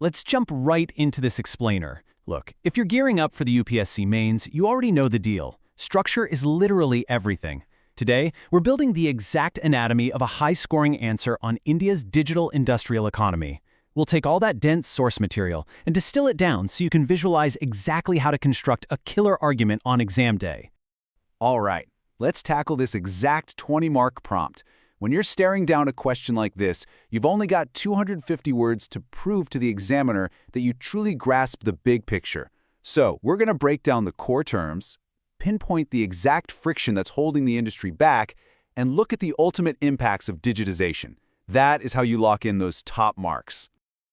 let's jump right into this explainer. Look, if you're gearing up for the UPSC mains, you already know the deal. Structure is literally everything. Today, we're building the exact anatomy of a high-scoring answer on India's digital industrial economy. We'll take all that dense source material and distill it down so you can visualize exactly how to construct a killer argument on exam day. All right, let's tackle this exact 20-mark prompt. When you're staring down a question like this, you've only got 250 words to prove to the examiner that you truly grasp the big picture. So, we're going to break down the core terms, pinpoint the exact friction that's holding the industry back, and look at the ultimate impacts of digitization. That is how you lock in those top marks.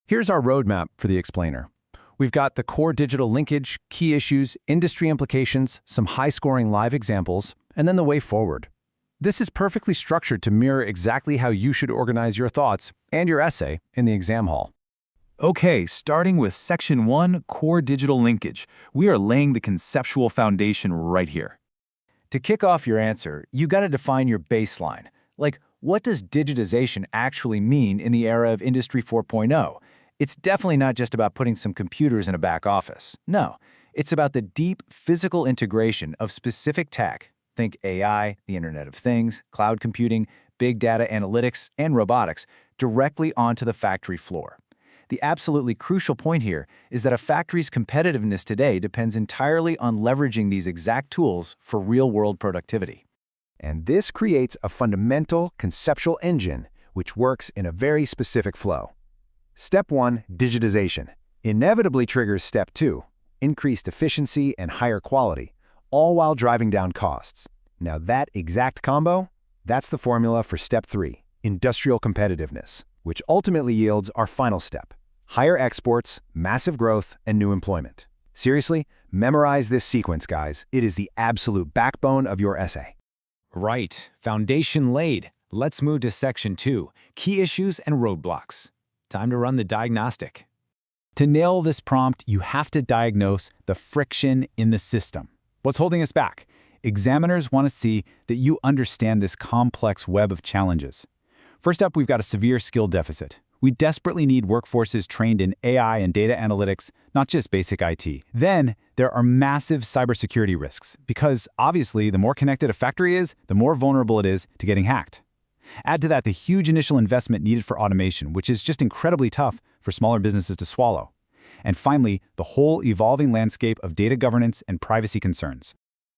Here's our roadmap for the explainer. We've got the core digital linkage, key issues, industry implications, some high-scoring live examples, and then the way forward. This is perfectly structured to mirror exactly how you should organize your thoughts and your essay in the exam hall. Okay, starting with Section 1, Core Digital Linkage, we are laying the conceptual foundation right here. To kick off your answer, you got to define your baseline. Like, what does digitization actually mean in the era of Industry 4.0? It's definitely not just about putting some computers in a back office. No, it's about the deep physical integration of specific tech. Think AI, the Internet of Things, cloud computing, big data analytics, and robotics directly onto the factory floor. The absolutely crucial point here is that a factory's competitiveness today depends entirely on leveraging these exact tools for real-world productivity. And this creates a fundamental conceptual engine which works in a very specific flow. Step 1, digitization, inevitably triggers Step 2, increased efficiency and higher quality, all while driving down costs. Now that exact combo, that's the formula for Step 3, industrial competitiveness, which ultimately yields our final step, higher exports, massive growth, and new employment. Seriously, memorize this sequence, guys. It is the absolute backbone of your essay. Right, foundation laid. Let's move to Section 2, key issues and roadblocks. Time to run the diagnostic. To nail this prompt, you have to diagnose the friction in the system. What's holding us back? Examiners want to see that you understand this complex web of challenges. First up, we've got a severe skill deficit. We desperately need workforces trained in AI and data analytics, not just basic IT. Then, there are massive cybersecurity risks, because obviously the more connected a factory is, the more vulnerable it is to getting hacked. Add to that the huge initial investment needed for automation, which is just incredibly tough for smaller businesses to swallow. And finally, the whole evolving landscape of data governance and privacy concerns.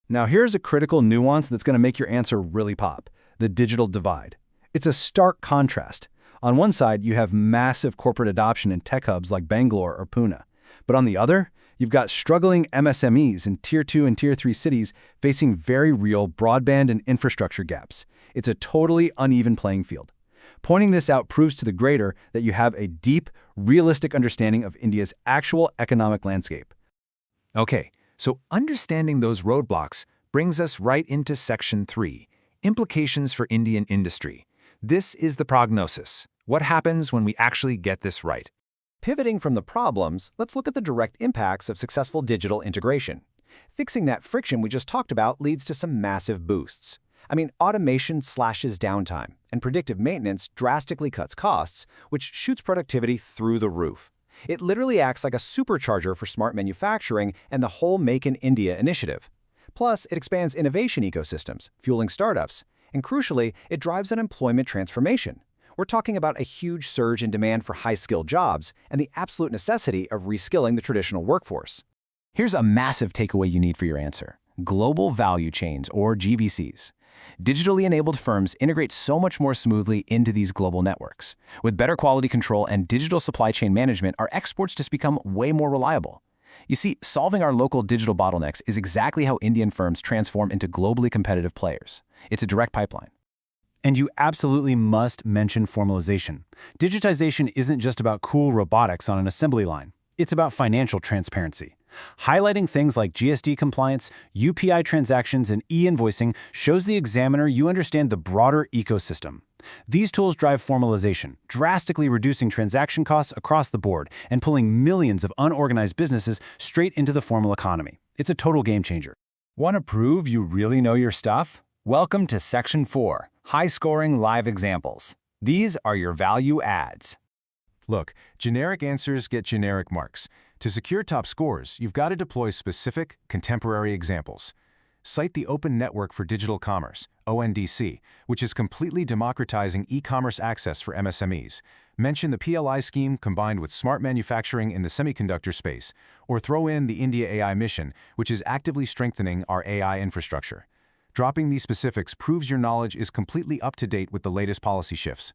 Now here's a critical nuance that's going to make your answer really pop: the digital divide. It's a stark contrast. On one side, you have massive corporate adoption in tech hubs like Bangalore or Pune. But on the other, you've got struggling MSMEs in Tier 2 and Tier 3 cities facing very real broadband and infrastructure gaps. It's a totally uneven playing field. Pointing this out proves to the grader that you have a deep, realistic understanding of India's actual economic landscape. Okay, so understanding those roadblocks brings us right into Section 3, implications for Indian industry. This is the prognosis. What happens when we actually get this right? Pivoting from the problems, let's look at the direct impacts of successful digital integration. Fixing that friction we just talked about leads to some massive boosts. I mean, automation slashes downtime, and predictive maintenance drastically cuts costs, which shoots productivity through the roof. It literally acts like a supercharger for smart manufacturing and the whole Make in India initiative. Plus, it expands innovation ecosystems, fueling startups, and crucially, it drives an employment transformation. We're talking about a huge surge in demand for high-skilled jobs and the absolute necessity of reskilling the traditional workforce. Here's a massive takeaway you need for your answer: global value chains, or GVCs. Digitally enabled firms integrate so much more smoothly into these global networks. With better quality control and digital supply chain management, our exports just become way more reliable. You see, solving our local digital bottlenecks is exactly how Indian firms transform into globally competitive players. It's a direct pipeline. And you absolutely must mention formalization. Digitization isn't just about cool robotics on an assembly line. It's about financial transparency. Highlighting things like GST compliance, UPI transactions, and e-invoicing shows the examiner you understand the broader ecosystem. These tools drive formalization, drastically reducing transaction costs across the board and pulling millions of unorganized businesses straight into the formal economy. It's a total game changer. Want to prove you really know your stuff? Welcome to Section 4, High-Scoring Live Examples. These are your value adds. Look, generic answers get generic marks. To secure top scores, you've got to deploy specific, contemporary examples. Cite the Open Network for Digital Commerce, ONDC, which is completely democratizing e-commerce access for MSMEs. Mention the PLI scheme combined with smart manufacturing in the semiconductor space, or throw in the India AI mission, which is actively strengthening our AI infrastructure. Dropping these specifics proves your knowledge is completely up to date with the latest policy shifts.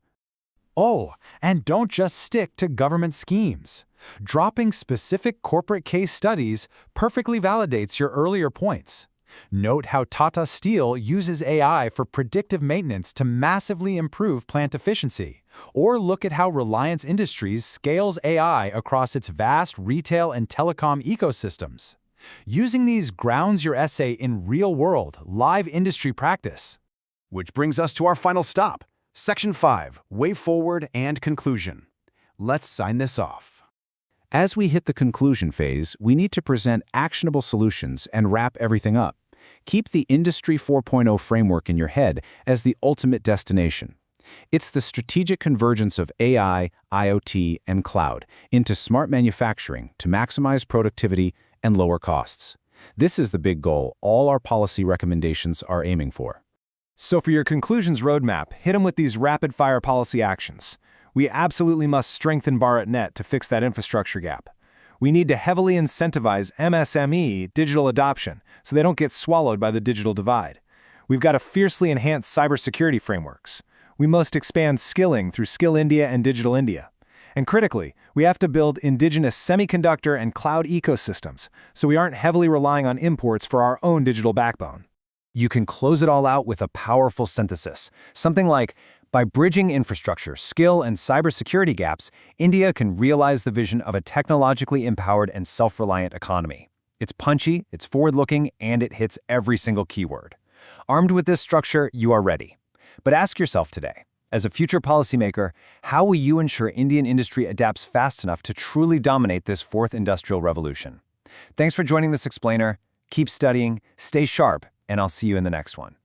Oh, and don't just stick to government schemes. Dropping specific corporate case studies perfectly validates your earlier points. Note how Tata Steel uses AI for predictive maintenance to massively improve plant efficiency. Or look at how Reliance Industries scales AI across its vast retail and telecom ecosystems. Using these grounds your essay in real-world, live industry practice. Which brings us to our final stop. Section 5, Way Forward and Conclusion. Let's sign this off. As we hit the conclusion phase, we need to present actionable solutions and wrap everything up. Keep the Industry 4.0 framework in your head as the ultimate destination. It's the strategic convergence of AI, IoT, and cloud into smart manufacturing to maximize productivity and lower costs. This is the big goal all our policy recommendations are aiming for. So for your conclusions roadmap, hit them with these rapid-fire policy actions. We absolutely must strengthen BharatNet to fix that infrastructure gap. We need to heavily incentivize MSME digital adoption so they don't get swallowed by the digital divide. We've got to fiercely enhance cybersecurity frameworks. We must expand skilling through Skill India and Digital India. And critically, we have to build indigenous semiconductor and cloud ecosystems so we aren't heavily relying on imports for our own digital backbone. You can close it all out with a powerful synthesis. Something like, by bridging infrastructure, skill, and cybersecurity gaps, India can realize the vision of a technologically empowered and self-reliant economy. It's punchy, it's forward-looking, and it hits every single keyword. Armed with this structure, you are ready. But ask yourself today, as a future policymaker, how will you ensure Indian industry adapts fast enough to truly dominate this fourth industrial revolution? Thanks for joining this explainer. Keep studying, stay sharp, and I'll see you in the next one.